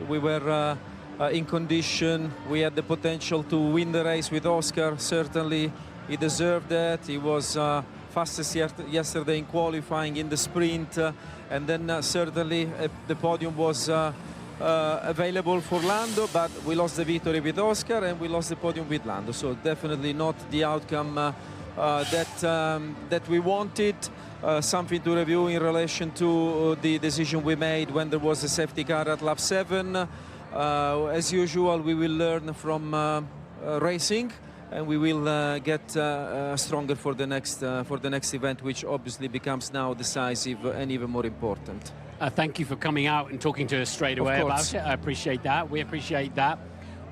We were in condition. We had the potential to win the race with Oscar. Certainly, he deserved that. He was fastest yesterday in qualifying in the sprint, and then certainly the podium was available for Lando, but we lost the victory with Oscar and we lost the podium with Lando. So definitely not the outcome that we wanted. Something to review in relation to the decision we made when there was a safety car at lap 7. As usual, we will learn from racing, and we will get stronger for the next event, which obviously becomes now decisive and even more important. Thank you for coming out and talking to us straight away about it. I appreciate that. We appreciate that.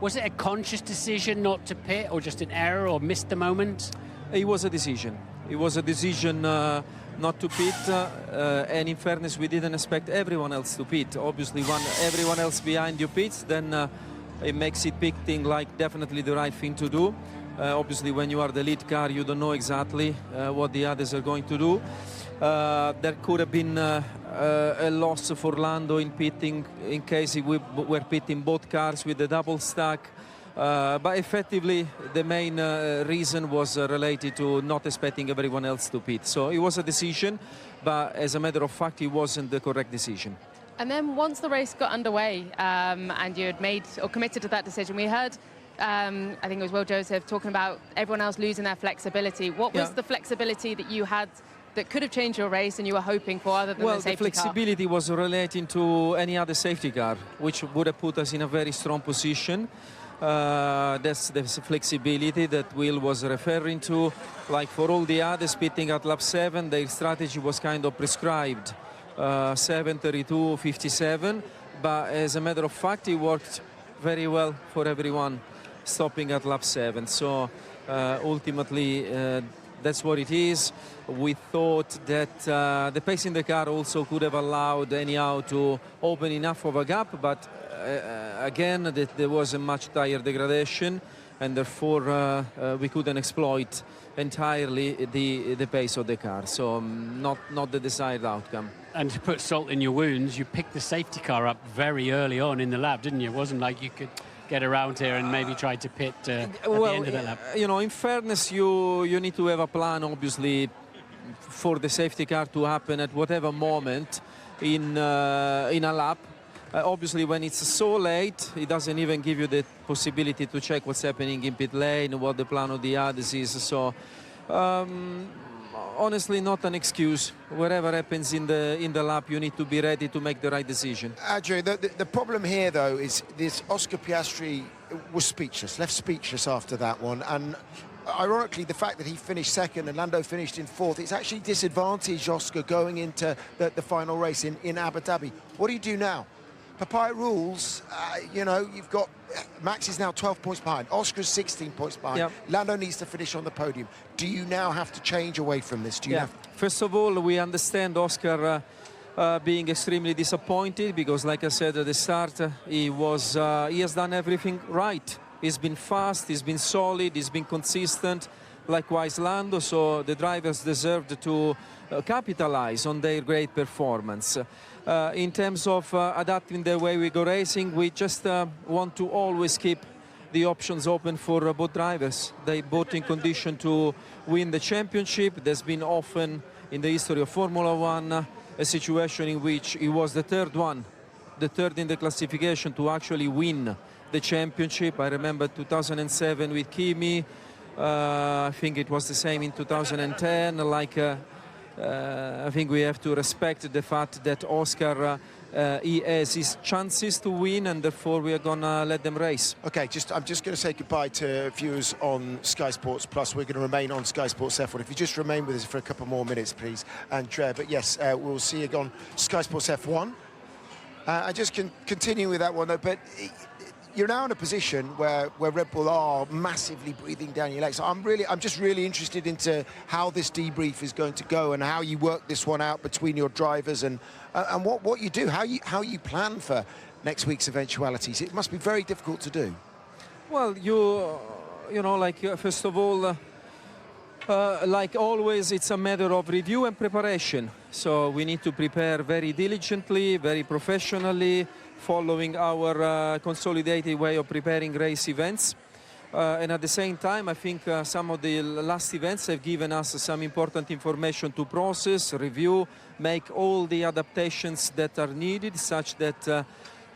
Was it a conscious decision not to pit, or just an error, or missed the moment? It was a decision. It was a decision not to pit, and in fairness, we didn't expect everyone else to pit. Obviously, when everyone else behind you pits, then it makes it pitting like definitely the right thing to do. Obviously, when you are the lead car, you don't know exactly what the others are going to do. There could have been a loss for Lando in pitting in case we were pitting both cars with the double stack. But effectively, the main reason was related to not expecting everyone else to pit. So it was a decision, but as a matter of fact, it wasn't the correct decision. And then once the race got underway and you had made or committed to that decision, we heard, I think it was Will Joseph, talking about everyone else losing their flexibility. What was the flexibility that you had that could have changed your race and you were hoping for, other than the safety car? Well, the flexibility was relating to any other safety car, which would have put us in a very strong position. That's the flexibility that Will was referring to. Like for all the others pitting at lap 7, their strategy was kind of prescribed. 7, 32, 57. But as a matter of fact, it worked very well for everyone stopping at lap 7. So ultimately, that's what it is. We thought that the pace in the car also could have allowed anyhow to open enough of a gap, but again, there was a much higher degradation, and therefore we couldn't exploit entirely the pace of the car. So not the desired outcome. And to put salt in your wounds, you picked the safety car up very early on in the lap, didn't you? It wasn't like you could get around here and maybe try to pit at the end of the lap. You know, in fairness, you need to have a plan, obviously, for the safety car to happen at whatever moment in a lap. Obviously, when it's so late, it doesn't even give you the possibility to check what's happening in pit lane, what the plan of the others is. So, honestly, not an excuse. Whatever happens in the lap, you need to be ready to make the right decision. Adrian, the problem here, though, is this Oscar Piastri was speechless, left speechless after that one. And ironically, the fact that he finished second and Lando finished in fourth, it's actually disadvantaged Oscar going into the final race in Abu Dhabi. What do you do now? Papaya rules, you know, you've got Max is now 12 points behind, Oscar's 16 points behind. Yep. Lando needs to finish on the podium. Do you now have to change away from this? Do you First of all, we understand Oscar being extremely disappointed because, like I said at the start, he has done everything right. He's been fast, he's been solid, he's been consistent. Likewise, Lando, so the drivers deserved to capitalize on their great performance. In terms of adapting the way we go racing, we just want to always keep the options open for both drivers. They both in condition to win the championship. There's been often in the history of Formula One a situation in which it was the third in the classification to actually win the championship. I remember 2007 with Kimi. I think it was the same in 2010. I think we have to respect the fact that Oscar he has his chances to win, and therefore we are gonna let them race. Okay, I'm just going to say goodbye to viewers on Sky Sports Plus. We're going to remain on Sky Sports F1. If you just remain with us for a couple more minutes, please, Andrea. But yes, we'll see you on Sky Sports F1. I just can continue with that one though, but you're now in a position where Red Bull are massively breathing down your legs. I'm just really interested into how this debrief is going to go and how you work this one out between your drivers and what you do, how you plan for next week's eventualities. It must be very difficult to do. Well, you know, like first of all, like always, it's a matter of review and preparation. So we need to prepare very diligently, very professionally, following our consolidated way of preparing race events. And at the same time, I think some of the last events have given us some important information to process, review, make all the adaptations that are needed, such that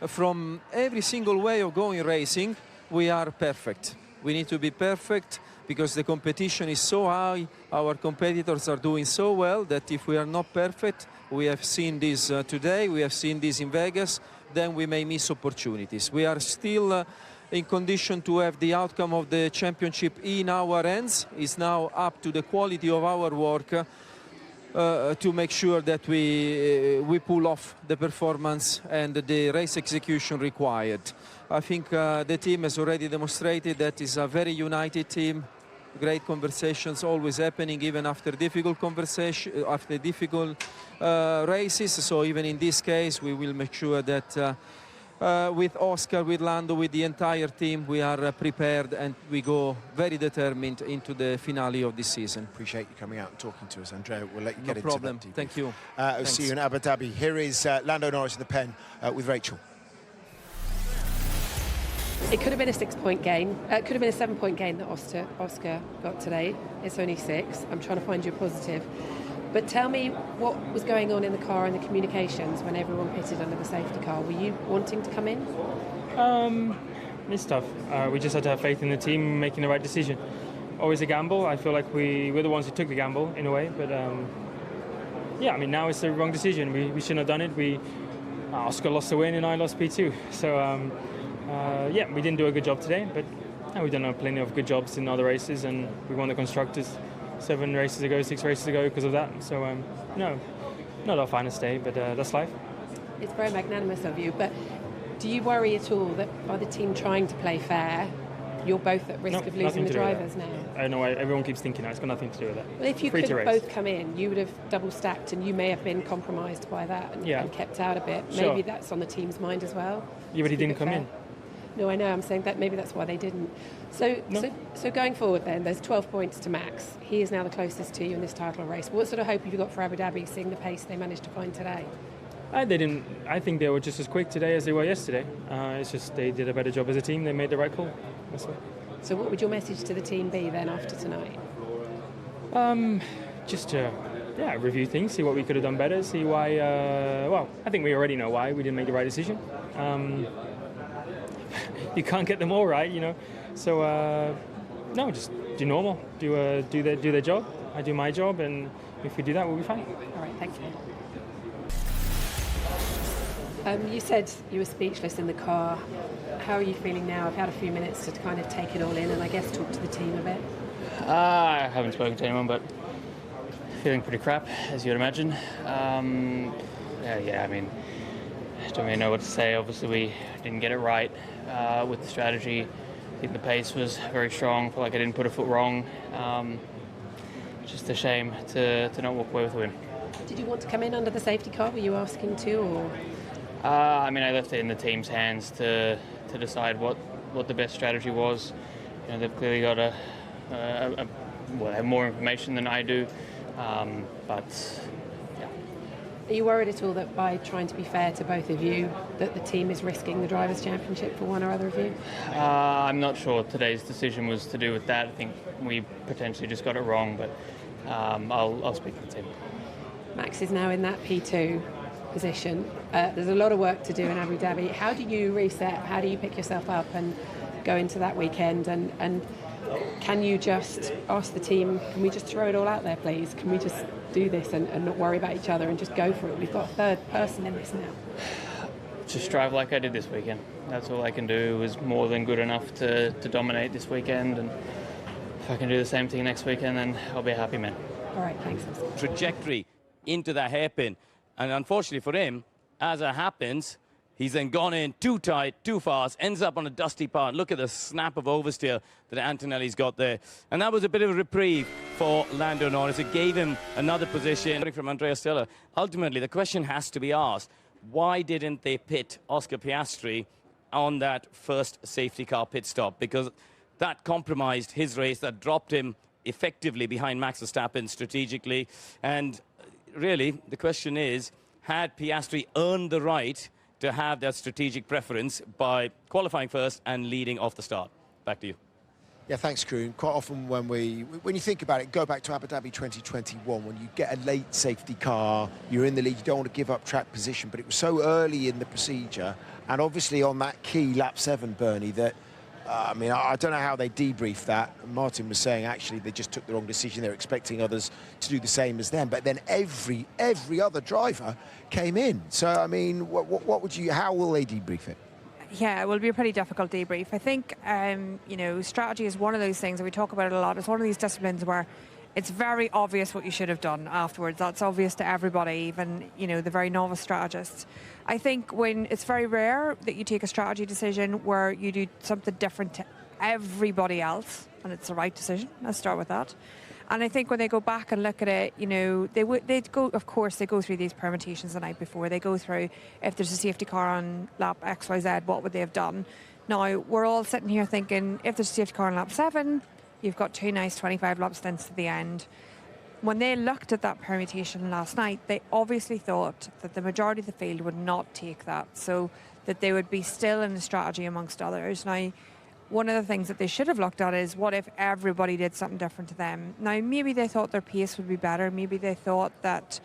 from every single way of going racing, we are perfect. We need to be perfect because the competition is so high, our competitors are doing so well that if we are not perfect, we have seen this today, we have seen this in Vegas, then we may miss opportunities. We are still in condition to have the outcome of the championship in our hands. It's now up to the quality of our work to make sure that we pull off the performance and the race execution required. I think the team has already demonstrated that it's a very united team. Great conversations always happening even after difficult races. So even in this case, we will make sure that with Oscar, with Lando, with the entire team, we are prepared and we go very determined into the finale of this season. Appreciate you coming out and talking to us, Andrea. We'll let you get no into problem. that. Thank you. We'll see you in Abu Dhabi. Here is Lando Norris in the pen with Rachel. It could have been a 6-point gain. It could have been a 7-point gain that Oscar got today. It's only 6. I'm trying to find you a positive. But tell me what was going on in the car and the communications when everyone pitted under the safety car. Were you wanting to come in? It's tough. We just had to have faith in the team making the right decision. Always a gamble. I feel like we're the ones who took the gamble in a way. But yeah, I mean, now it's the wrong decision. We shouldn't have done it. Oscar lost the win and I lost P2. So yeah, we didn't do a good job today. But we've done plenty of good jobs in other races, and we won the constructors 6 races ago because of that. So no, not our finest day, but that's life. It's very magnanimous of you, but do you worry at all that by the team trying to play fair, you're both at risk of losing the drivers now? I know everyone keeps thinking that. It's got nothing to do with that. Well, if you could both come in, you would have double stacked, and you may have been compromised by that and kept out a bit. Sure. Maybe that's on the team's mind as well. Yeah, but he didn't come in. No, I know. I'm saying that maybe that's why they didn't. So going forward then, there's 12 points to Max. He is now the closest to you in this title race. What sort of hope have you got for Abu Dhabi, seeing the pace they managed to find today? They didn't. I think they were just as quick today as they were yesterday. It's just they did a better job as a team. They made the right call. That's all. So what would your message to the team be then after tonight? Just to review things, see what we could have done better, see why. Well, I think we already know why we didn't make the right decision. You can't get them all right, you know. So no, just do normal. Do their job. I do my job, and if we do that, we'll be fine. All right, thank you. You said you were speechless in the car. How are you feeling now? I've had a few minutes to kind of take it all in and I guess talk to the team a bit. I haven't spoken to anyone, but feeling pretty crap, as you'd imagine. Yeah, I mean, I don't really know what to say. Obviously, we didn't get it right with the strategy. I think the pace was very strong. I feel like I didn't put a foot wrong. Just a shame to not walk away with a win. Did you want to come in under the safety car? Were you asking to, or? I mean, I left it in the team's hands to decide what the best strategy was. You know, they've clearly got they have more information than I do, but yeah. Are you worried at all that by trying to be fair to both of you, that the team is risking the Drivers' Championship for one or other of you? I'm not sure today's decision was to do with that. I think we potentially just got it wrong, but I'll speak to the team. Max is now in that P2 position. There's a lot of work to do in Abu Dhabi. How do you reset? How do you pick yourself up and go into that weekend? And can you just ask the team, can we just throw it all out there, please? Can we just do this and not worry about each other and just go for it? We've got a third person in this now. Just drive like I did this weekend. That's all I can do. It was more than good enough to dominate this weekend. And if I can do the same thing next weekend, then I'll be a happy man. All right, thanks. Trajectory into that hairpin. And unfortunately for him, as it happens, he's then gone in too tight, too fast, ends up on a dusty part. Look at the snap of oversteer that Antonelli's got there. And that was a bit of a reprieve for Lando Norris. It gave him another position from Andrea Stella. Ultimately, the question has to be asked, why didn't they pit Oscar Piastri on that first safety car pit stop? Because that compromised his race, that dropped him effectively behind Max Verstappen strategically. And really, the question is, had Piastri earned the right to have that strategic preference by qualifying first and leading off the start. Back to you. Yeah, thanks, Kroon. Quite often when you think about it, go back to Abu Dhabi 2021, when you get a late safety car, you're in the lead, you don't want to give up track position, but it was so early in the procedure, and obviously on that key lap 7, Bernie, that, I mean, I don't know how they debriefed that. Martin was saying, actually, they just took the wrong decision. They're expecting others to do the same as them, but then every other driver came in. So, I mean, how will they debrief it? Yeah, it will be a pretty difficult debrief. I think, you know, strategy is one of those things, and we talk about it a lot. It's one of these disciplines where it's very obvious what you should have done afterwards. That's obvious to everybody, even, you know, the very novice strategists. I think when it's very rare that you take a strategy decision where you do something different to everybody else, and it's the right decision. Let's start with that. And I think when they go back and look at it, you know, they'd go, of course, they go through these permutations the night before. They go through, if there's a safety car on lap XYZ, what would they have done? Now, we're all sitting here thinking, if there's a safety car on lap 7, you've got 2 nice 25 lap stints to the end. When they looked at that permutation last night, they obviously thought that the majority of the field would not take that, so that they would be still in the strategy amongst others. Now, one of the things that they should have looked at is what if everybody did something different to them. Now, maybe they thought their pace would be better. Maybe they thought that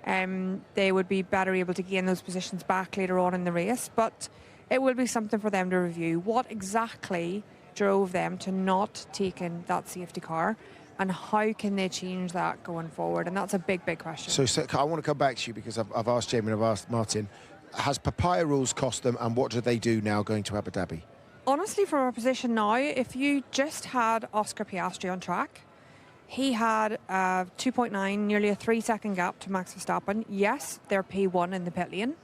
they would be better able to gain those positions back later on in the race. But it will be something for them to review. What exactly drove them to not take in that safety car? And how can they change that going forward? And that's a big, big question. So I want to come back to you because I've asked Jamie and I've asked Martin. Has Papaya rules cost them, and what do they do now going to Abu Dhabi? Honestly, from our position now, if you just had Oscar Piastri on track, he had 2.9, nearly a 3-second gap to Max Verstappen. Yes, they're P1 in the pit lane,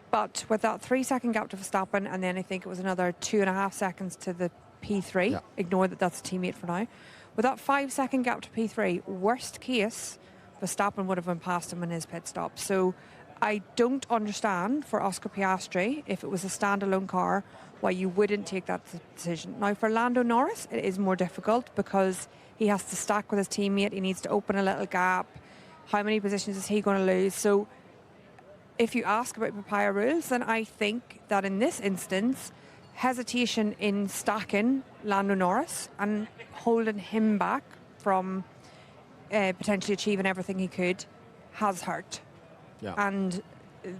but with that 3-second gap to Verstappen, and then I think it was another 2.5 seconds to the P3, yeah. Ignore that that's a teammate for now. With that 5-second gap to P3, worst case, Verstappen would have been past him in his pit stop. So I don't understand for Oscar Piastri, if it was a standalone car, why you wouldn't take that decision. Now, for Lando Norris, it is more difficult because he has to stack with his teammate. He needs to open a little gap. How many positions is he going to lose? So if you ask about Papaya rules, then I think that in this instance, hesitation in stacking Lando Norris and holding him back from potentially achieving everything he could has hurt. Yeah. And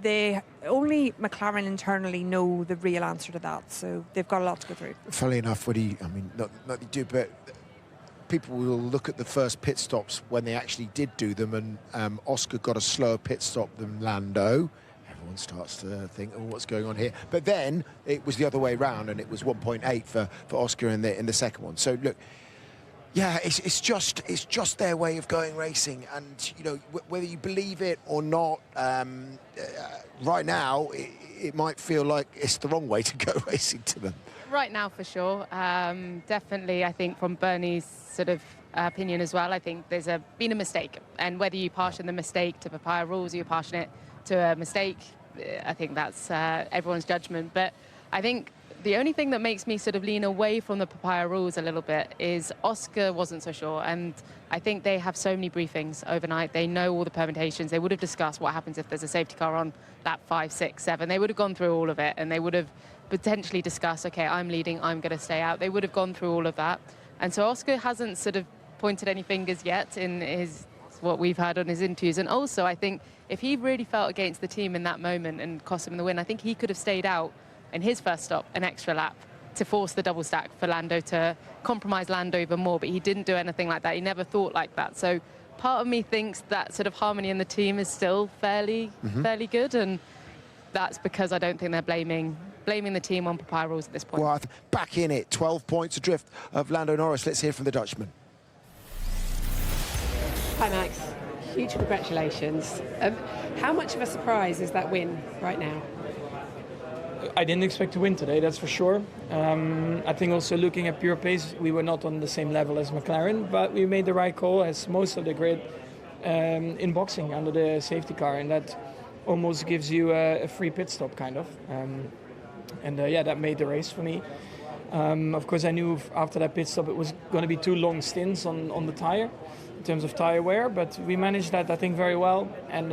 they only McLaren internally know the real answer to that, so they've got a lot to go through. Funnily enough, I mean, not they do, but people will look at the first pit stops when they actually did do them, and Oscar got a slower pit stop than Lando. Everyone starts to think, oh, what's going on here? But then it was the other way round, and it was 1.8 for Oscar in the second one. So look. Yeah, it's just their way of going racing, and you know whether you believe it or not. Right now, it might feel like it's the wrong way to go racing to them. Right now, for sure. Definitely, I think from Bernie's sort of opinion as well. I think there's been a mistake, and whether you partition the mistake to Papaya rules or you partition it to a mistake, I think that's everyone's judgment. But I think the only thing that makes me sort of lean away from the Papaya rules a little bit is Oscar wasn't so sure, and I think they have so many briefings overnight. They know all the permutations. They would have discussed what happens if there's a safety car on lap 5, 6, 7. They would have gone through all of it, and they would have potentially discussed, okay, I'm leading, I'm going to stay out. They would have gone through all of that. And so Oscar hasn't sort of pointed any fingers yet in what we've heard on his interviews. And also, I think if he really felt against the team in that moment and cost him the win, I think he could have stayed out in his first stop an extra lap to force the double stack for Lando, to compromise Lando even more, but he didn't do anything like that. He never thought like that. So part of me thinks that sort of harmony in the team is still fairly good, and that's because I don't think they're blaming the team on Papaya rules at this point. Well, back in it, 12 points adrift of Lando Norris. Let's hear from the Dutchman. Hi, Max. Huge congratulations. How much of a surprise is that win right now? I didn't expect to win today, that's for sure. I think also looking at pure pace, we were not on the same level as McLaren, but we made the right call, as most of the grid, in boxing under the safety car, and that almost gives you a free pit stop, kind of. Yeah, that made the race for me. Of course, I knew after that pit stop it was going to be 2 long stints on the tyre, in terms of tyre wear, but we managed that, I think, very well. And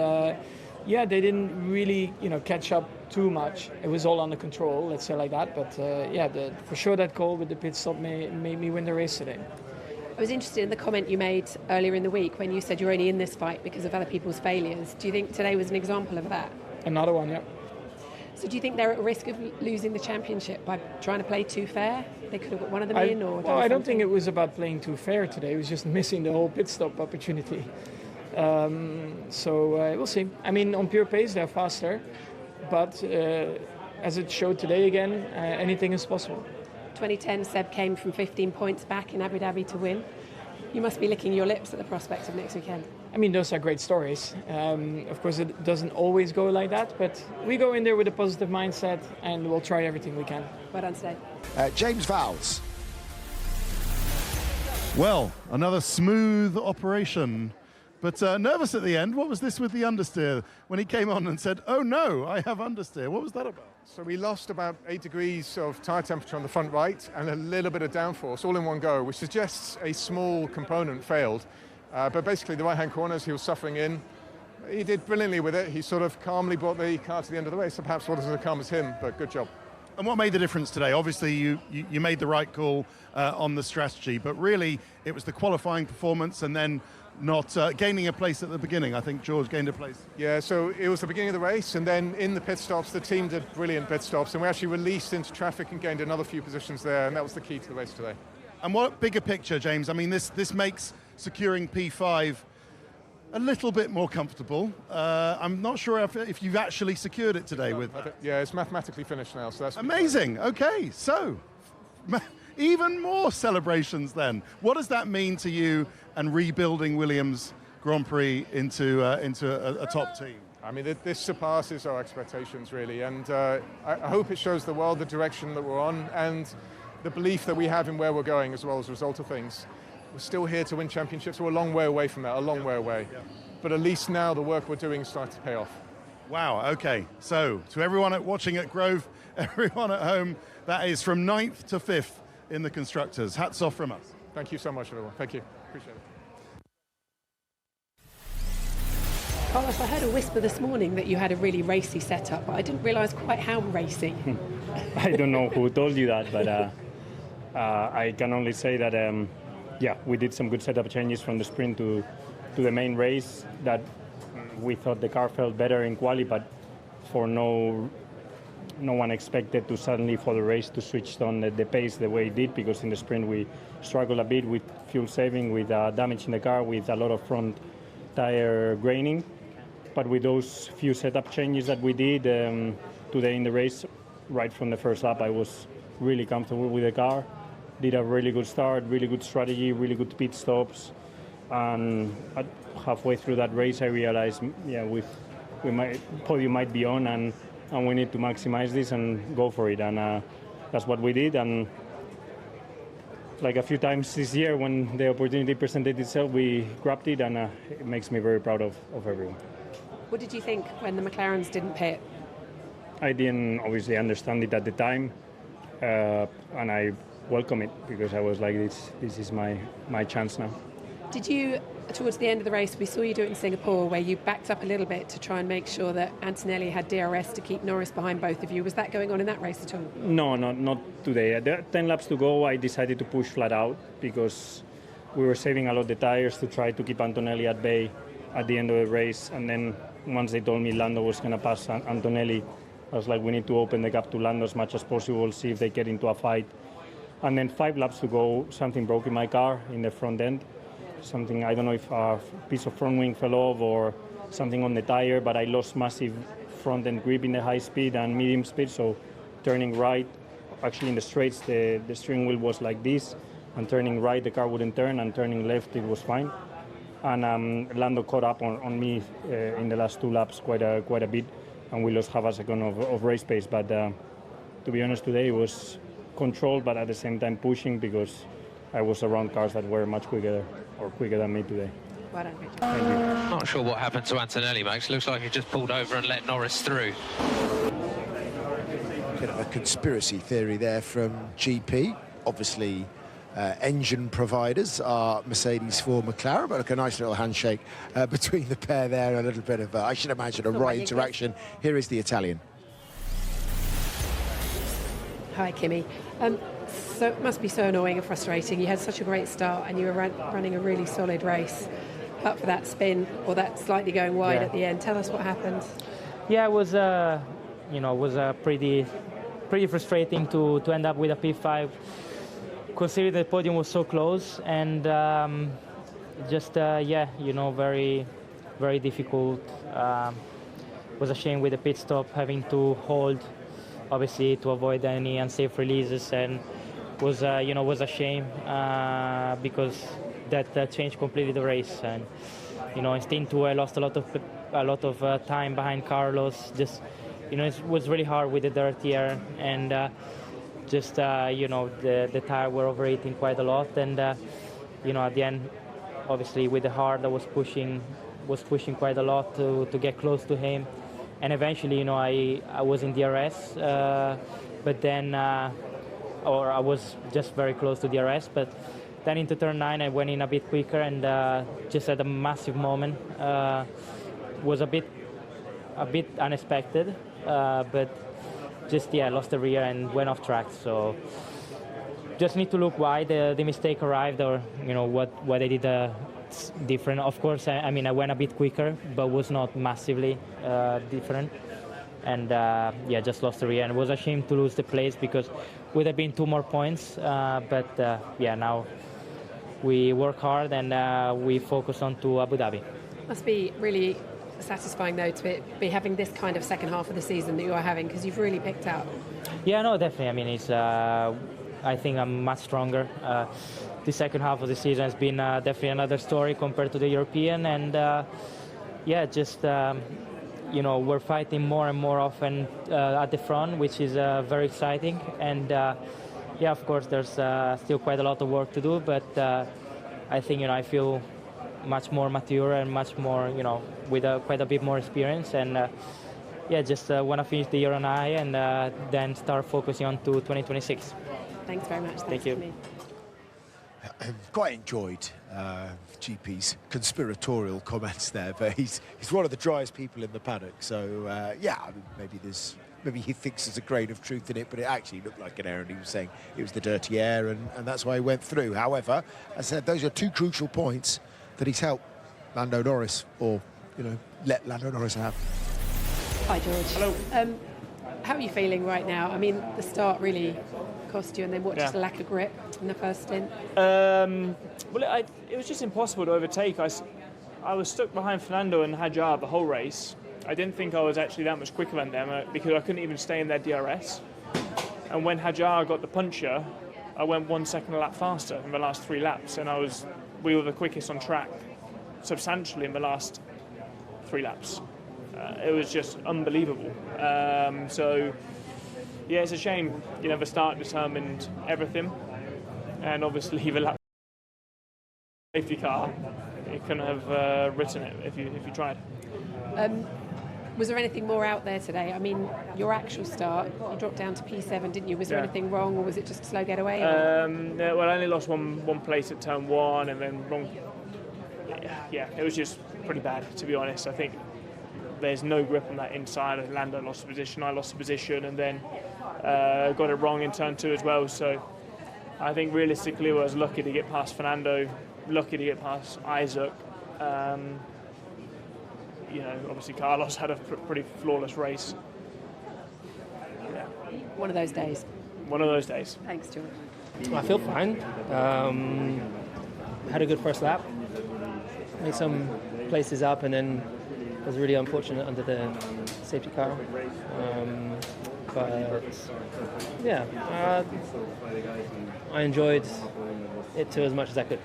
yeah, they didn't really, catch up too much. It was all under control, let's say like that. But yeah, for sure that goal with the pit stop made me win the race today. I was interested in the comment you made earlier in the week when you said you're only in this fight because of other people's failures. Do you think today was an example of that? Another one, yeah. So do you think they're at risk of losing the championship by trying to play too fair? They could have got one of them in or well, I don't think it was about playing too fair today. It was just missing the whole pit stop opportunity. So we'll see. I mean, on pure pace, they're faster. But as it showed today again, anything is possible. 2010, Seb came from 15 points back in Abu Dhabi to win. You must be licking your lips at the prospect of next weekend. I mean, those are great stories. Of course, it doesn't always go like that, but we go in there with a positive mindset and we'll try everything we can. Well done today. James Vowles. Well, another smooth operation, but nervous at the end. What was this with the understeer when he came on and said, oh no, I have understeer? What was that about? So we lost about 8 degrees of tyre temperature on the front right and a little bit of downforce all in one go, which suggests a small component failed. But basically the right-hand corners he was suffering in, he did brilliantly with it. He sort of calmly brought the car to the end of the race. So perhaps wasn't as calm as him, but good job. And what made the difference today? Obviously, you made the right call on the strategy, but really it was the qualifying performance and then not gaining a place at the beginning. I think George gained a place. Yeah, so it was the beginning of the race, and then in the pit stops, the team did brilliant pit stops, and we actually released into traffic and gained another few positions there, and that was the key to the race today. And what bigger picture, James? I mean, this makes securing P5 a little bit more comfortable. I'm not sure if you've actually secured it today with that. Yeah, it's mathematically finished now, so that's amazing. Okay, so even more celebrations then. What does that mean to you and rebuilding Williams Grand Prix into a top team? I mean, this surpasses our expectations, really, and I hope it shows the world the direction that we're on and the belief that we have in where we're going as well as a result of things. We're still here to win championships. We're a long way away from that, a long way away. Yeah. But at least now the work we're doing is starting to pay off. Wow, okay. So to everyone watching at Grove, everyone at home, that is from 9th to 5th in the Constructors. Hats off from us. Thank you so much, everyone. Thank you. Appreciate it. Carlos, I heard a whisper this morning that you had a really racy setup, but I didn't realise quite how racy. I don't know who told you that, but I can only say that, yeah, we did some good setup changes from the sprint to the main race that we thought the car felt better in quali, but for no one expected to suddenly for the race to switch on the pace the way it did, because in the sprint we struggled a bit with fuel saving, with damage in the car, with a lot of front tire graining. But with those few setup changes that we did today in the race, right from the first lap, I was really comfortable with the car. Did a really good start, really good strategy, really good pit stops. And halfway through that race, I realized, yeah, podium might be on, and we need to maximize this and go for it. And that's what we did. And like a few times this year, when the opportunity presented itself, we grabbed it, and it makes me very proud of everyone. What did you think when the McLarens didn't pit? I didn't obviously understand it at the time, and I welcome it, because I was like, this is my chance now. Did you, towards the end of the race, we saw you do it in Singapore, where you backed up a little bit to try and make sure that Antonelli had DRS to keep Norris behind both of you. Was that going on in that race at all? No, not today. There are 10 laps to go. I decided to push flat out because we were saving a lot of the tires to try to keep Antonelli at bay at the end of the race. And then once they told me Lando was going to pass Antonelli, I was like, we need to open the gap to Lando as much as possible, see if they get into a fight. And then 5 laps to go, something broke in my car in the front end. Something, I don't know if a piece of front wing fell off or something on the tire, but I lost massive front end grip in the high speed and medium speed. So turning right, actually in the straights, the steering wheel was like this, and turning right, the car wouldn't turn, and turning left, it was fine. And Lando caught up on me in the last 2 laps quite a bit, and we lost half a second of race pace. But to be honest, today it was controlled, but at the same time pushing, because I was around cars that were much quicker than me today. Well done, Thank you. Not sure what happened to Antonelli, Max. Looks like he just pulled over and let Norris through. Bit of a conspiracy theory there from GP. Obviously, engine providers are Mercedes for McLaren, but look, a nice little handshake between the pair there, a little bit of, I should imagine, a right interaction. Here is the Italian. Hi, Kimi. So it must be so annoying and frustrating. You had such a great start and you were running a really solid race, but for that spin or that slightly going wide at the end. Tell us what happened. Yeah, it was pretty frustrating to end up with a P5, considering the podium was so close, and very, very difficult. Was a shame with the pit stop, having to hold, obviously, to avoid any unsafe releases, and was a shame because that changed completely the race. And in stint 2, I lost a lot of time behind Carlos. Just it was really hard with the dirty air, and the tire were overheating quite a lot. And at the end, obviously with the hard, I was pushing quite a lot to get close to him. And eventually, I was in DRS, but then, or I was just very close to DRS. But then into turn 9, I went in a bit quicker, and just at a massive moment, was a bit unexpected, but just lost the rear and went off track. So just need to look why the mistake arrived, or what I did different. Of course, I went a bit quicker, but was not massively different. And just lost the rear, and it was a shame to lose the place because would have been 2 more points. But now we work hard and we focus on to Abu Dhabi. Must be really satisfying though to be having this kind of second half of the season that you are having, because you've really picked up. Yeah, no, definitely. It's I think I'm much stronger. The second half of the season has been definitely another story compared to the European, and we're fighting more and more often at the front, which is very exciting. And of course, there's still quite a lot of work to do, but I think I feel much more mature and much more with quite a bit more experience, and want to finish the year on high and then start focusing on to 2026. Thanks very much. Thank you. I've quite enjoyed GP's conspiratorial comments there, but he's one of the driest people in the paddock. So maybe he thinks there's a grain of truth in it, but it actually looked like an error, and he was saying it was the dirty air, and that's why he went through. However, as I said, those are 2 crucial points that he's helped Lando Norris, or let Lando Norris have. Hi, George. Hello. How are you feeling right now? I mean, the start really cost you, and then just a lack of grip in the first stint? It was just impossible to overtake. I was stuck behind Fernando and Hadjar the whole race. I didn't think I was actually that much quicker than them because I couldn't even stay in their DRS. And when Hadjar got the puncture, I went 1 second a lap faster in the last 3 laps, and we were the quickest on track substantially in the last 3 laps. It was just unbelievable. It's a shame. The start determined everything, and obviously the lap safety car, you couldn't have written it if you tried. Was there anything more out there today? I mean, your actual start, you dropped down to P7, didn't you? Was there anything wrong, or was it just a slow getaway? I only lost one place at turn 1, and then wrong. It was just pretty bad, to be honest. I think there's no grip on that inside. Lando lost the position, I lost the position, and then got it wrong in turn 2 as well. So I think realistically I was lucky to get past Fernando, lucky to get past Isaac. Obviously Carlos had a pretty flawless race. Yeah. One of those days. One of those days. Thanks, George. I feel fine. Had a good first lap. Made some places up, and then was really unfortunate under the safety car. I enjoyed it too as much as I could.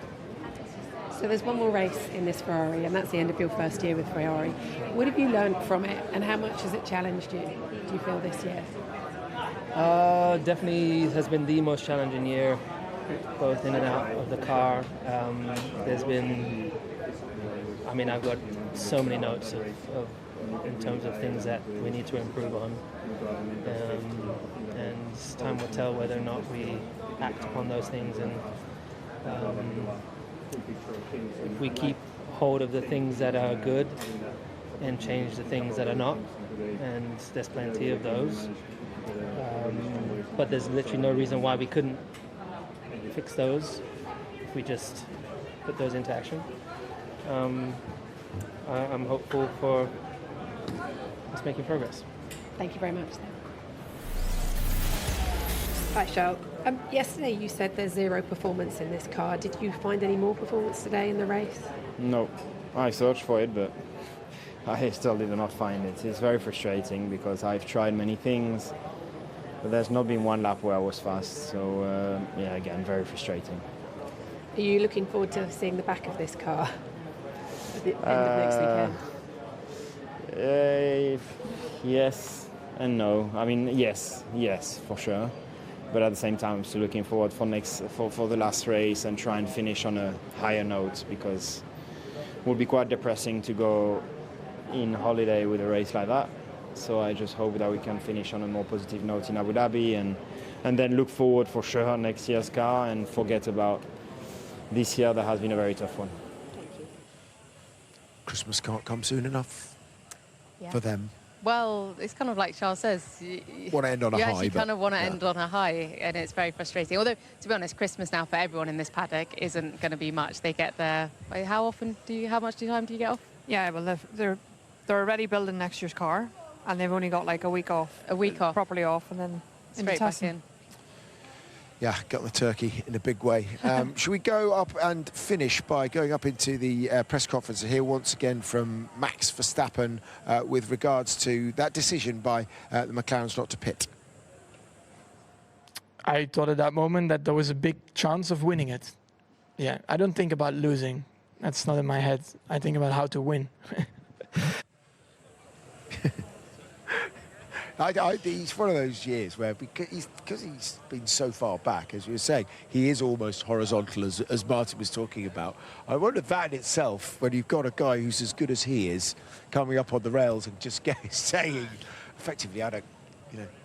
So there's one more race in this Ferrari, and that's the end of your first year with Ferrari. What have you learned from it, and how much has it challenged you, do you feel, this year? Definitely has been the most challenging year, both in and out of the car. There's been, I've got so many notes of in terms of things that we need to improve on. And time will tell whether or not we act upon those things, and if we keep hold of the things that are good and change the things that are not, and there's plenty of those, but there's literally no reason why we couldn't fix those if we just put those into action. I'm hopeful for us making progress. Thank you very much. Hi, Charles. Yesterday you said there's zero performance in this car. Did you find any more performance today in the race? No, I searched for it, but I still did not find it. It's very frustrating because I've tried many things, but there's not been one lap where I was fast. So, yeah, again, very frustrating. Are you looking forward to seeing the back of this car at the end of next weekend? Yes and no. I mean, yes, for sure. But at the same time, I'm still looking forward for the last race and try and finish on a higher note, because it would be quite depressing to go in holiday with a race like that. So I just hope that we can finish on a more positive note in Abu Dhabi and then look forward for sure next year's car and forget about this year that has been a very tough one. Christmas can't come soon enough for them. Well, it's kind of like Charles says. You want to end on a high. You actually kind of want to end on a high, and it's very frustrating. Although, to be honest, Christmas now for everyone in this paddock isn't going to be much. They get there. How much time do you get off? Yeah, well, they're already building next year's car, and they've only got like a week off. A week off. Properly off, and then straight back in. Yeah, got the turkey in a big way. Should we go up and finish by going up into the press conference here once again from Max Verstappen with regards to that decision by the McLarens not to pit? I thought at that moment that there was a big chance of winning it. Yeah, I don't think about losing. That's not in my head. I think about how to win. It's one of those years where, because he's been so far back, as you were saying, he is almost horizontal, as Martin was talking about. I wonder if that in itself, when you've got a guy who's as good as he is, coming up on the rails and just saying, effectively, I don't,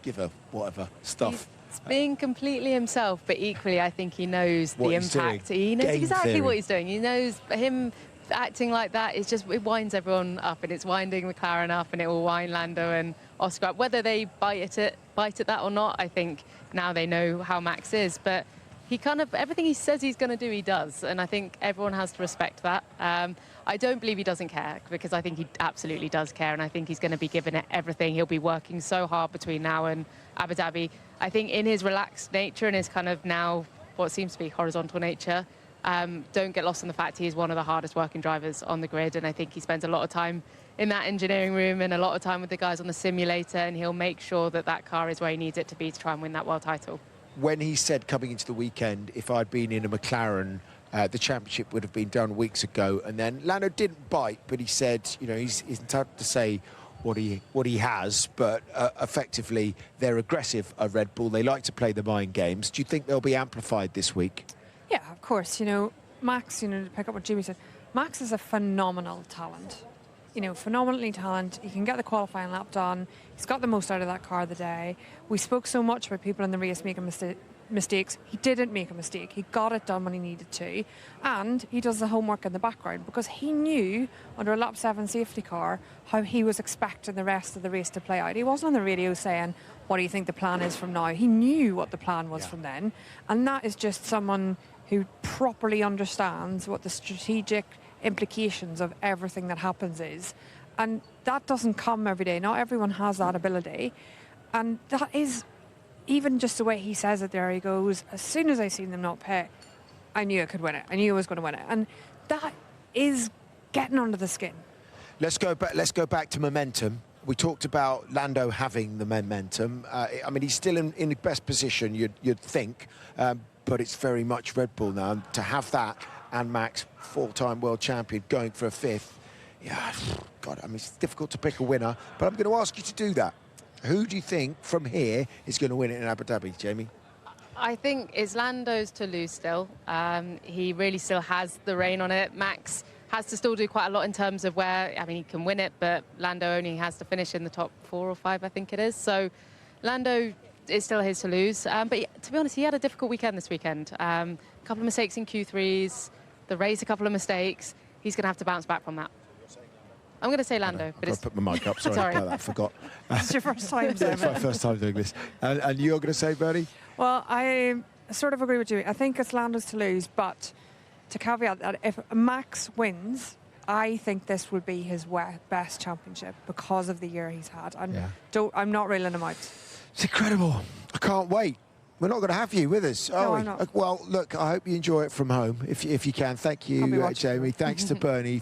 give a whatever stuff. He's being completely himself, but equally, I think he knows the impact. He knows exactly what he's doing. He knows him acting like that. It winds everyone up, and it's winding McLaren up, and it will wind Lando and Oscar up. Whether they bite at that or not, I think now they know how Max is. But he everything he says he's going to do, he does, and I think everyone has to respect that. I don't believe he doesn't care, because I think he absolutely does care, and I think he's going to be giving it everything. He'll be working so hard between now and Abu Dhabi. I think in his relaxed nature and his kind of now what seems to be horizontal nature, don't get lost in the fact he is one of the hardest working drivers on the grid, and I think he spends a lot of time in that engineering room and a lot of time with the guys on the simulator, and he'll make sure that that car is where he needs it to be to try and win that world title. When he said coming into the weekend, if I'd been in a McLaren, the championship would have been done weeks ago, and then Lando didn't bite, but he said, he's entitled to say what he has, but effectively they're aggressive at Red Bull. They like to play the mind games. Do you think they'll be amplified this week? Yeah, of course. Max, to pick up what Jimmy said, Max is a phenomenal talent. Phenomenally talented. He can get the qualifying lap done. He's got the most out of that car of the day. We spoke so much about people in the race making mistakes. He didn't make a mistake. He got it done when he needed to. And he does the homework in the background, because he knew under a lap 7 safety car how he was expecting the rest of the race to play out. He wasn't on the radio saying, what do you think the plan is from now? He knew what the plan was from then. And that is just someone who properly understands what the strategic implications of everything that happens is. And that doesn't come every day. Not everyone has that ability. And that is, even just the way he says it there, he goes, as soon as I seen them not pit, I knew I could win it. I knew I was going to win it. And that is getting under the skin. Let's go back to momentum. We talked about Lando having the momentum. I mean, he's still in the best position, you'd think, but it's very much Red Bull now. To have that and Max, 4-time world champion, going for a 5th, yeah, God, I mean, it's difficult to pick a winner, but I'm going to ask you to do that. Who do you think from here is going to win it in Abu Dhabi, Jamie? I think it's Lando's to lose still. He really still has the rein on it. Max has to still do quite a lot in terms of he can win it, but Lando only has to finish in the top 4 or 5, I think it is. So Lando is still his to lose. But to be honest, he had a difficult weekend this weekend. A couple of mistakes in Q3s, the race, a couple of mistakes. He's going to have to bounce back from that. I'm going to say Lando. But I've got to put my mic up. Sorry about that. I forgot. It's your first time, It's my first time doing this. And you're going to say Bernie? Well, I sort of agree with you. I think it's Lando's to lose, but to caveat that, if Max wins, I think this will be his best championship because of the year he's had. I'm not reeling him out. It's incredible. I can't wait. We're not going to have you with us, are No, we? I'm not. Well, look, I hope you enjoy it from home, if you can. Thank you, Jamie. Thanks to Bernie.